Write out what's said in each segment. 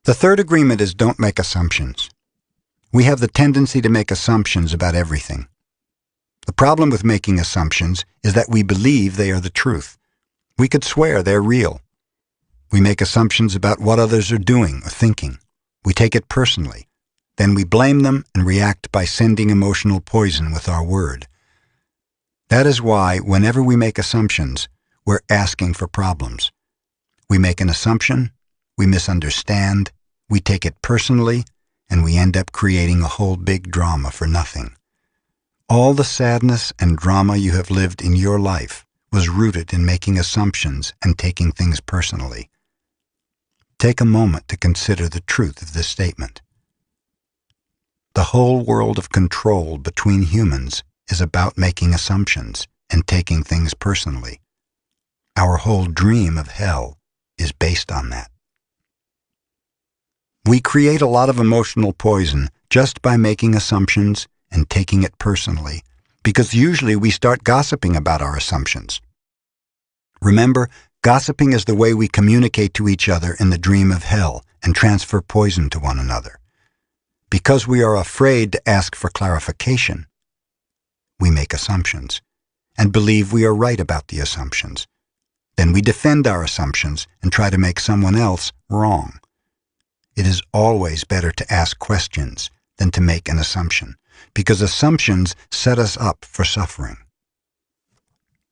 The third agreement is don't make assumptions. We have the tendency to make assumptions about everything. The problem with making assumptions is that we believe they are the truth. We could swear they're real. We make assumptions about what others are doing or thinking. We take it personally. Then we blame them and react by sending emotional poison with our word. That is why, whenever we make assumptions, we're asking for problems. We make an assumption, we misunderstand, we take it personally, and we end up creating a whole big drama for nothing. All the sadness and drama you have lived in your life was rooted in making assumptions and taking things personally. Take a moment to consider the truth of this statement. The whole world of control between humans is about making assumptions and taking things personally. Our whole dream of hell is based on that. We create a lot of emotional poison just by making assumptions and taking it personally, because usually we start gossiping about our assumptions. Remember, gossiping is the way we communicate to each other in the dream of hell and transfer poison to one another. Because we are afraid to ask for clarification, we make assumptions and believe we are right about the assumptions. Then we defend our assumptions and try to make someone else wrong. It is always better to ask questions than to make an assumption, because assumptions set us up for suffering.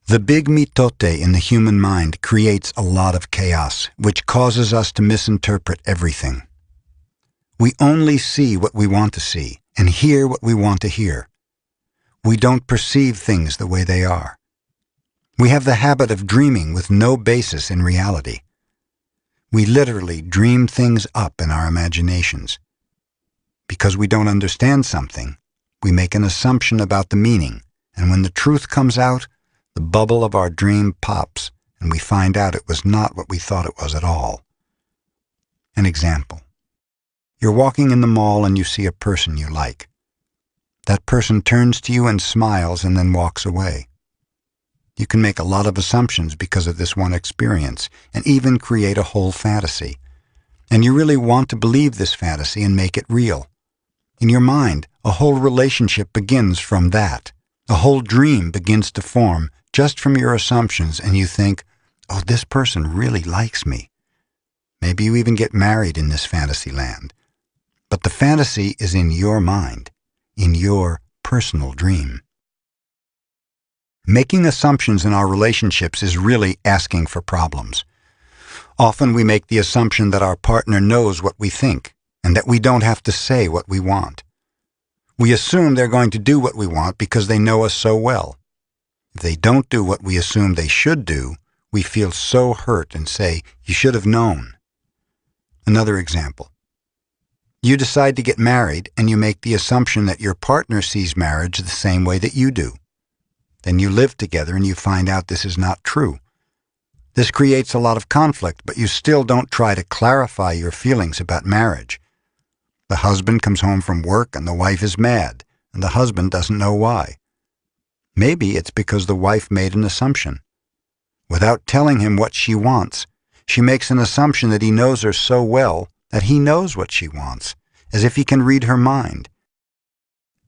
The big mitote in the human mind creates a lot of chaos, which causes us to misinterpret everything. We only see what we want to see and hear what we want to hear. We don't perceive things the way they are. We have the habit of dreaming with no basis in reality. We literally dream things up in our imaginations. Because we don't understand something, we make an assumption about the meaning, and when the truth comes out, the bubble of our dream pops, and we find out it was not what we thought it was at all. An example. You're walking in the mall and you see a person you like. That person turns to you and smiles and then walks away. You can make a lot of assumptions because of this one experience, and even create a whole fantasy. And you really want to believe this fantasy and make it real. In your mind, a whole relationship begins from that. A whole dream begins to form just from your assumptions, and you think, oh, this person really likes me. Maybe you even get married in this fantasy land. But the fantasy is in your mind, in your personal dream. Making assumptions in our relationships is really asking for problems. Often we make the assumption that our partner knows what we think, and that we don't have to say what we want. We assume they're going to do what we want because they know us so well. If they don't do what we assume they should do, we feel so hurt and say, you should have known. Another example. You decide to get married and you make the assumption that your partner sees marriage the same way that you do. Then you live together and you find out this is not true. This creates a lot of conflict, but you still don't try to clarify your feelings about marriage. The husband comes home from work and the wife is mad, and the husband doesn't know why. Maybe it's because the wife made an assumption. Without telling him what she wants, she makes an assumption that he knows her so well that he knows what she wants, as if he can read her mind.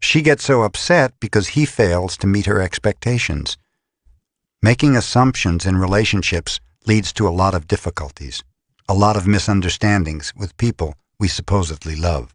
She gets so upset because he fails to meet her expectations. Making assumptions in relationships leads to a lot of difficulties, a lot of misunderstandings with people we supposedly love.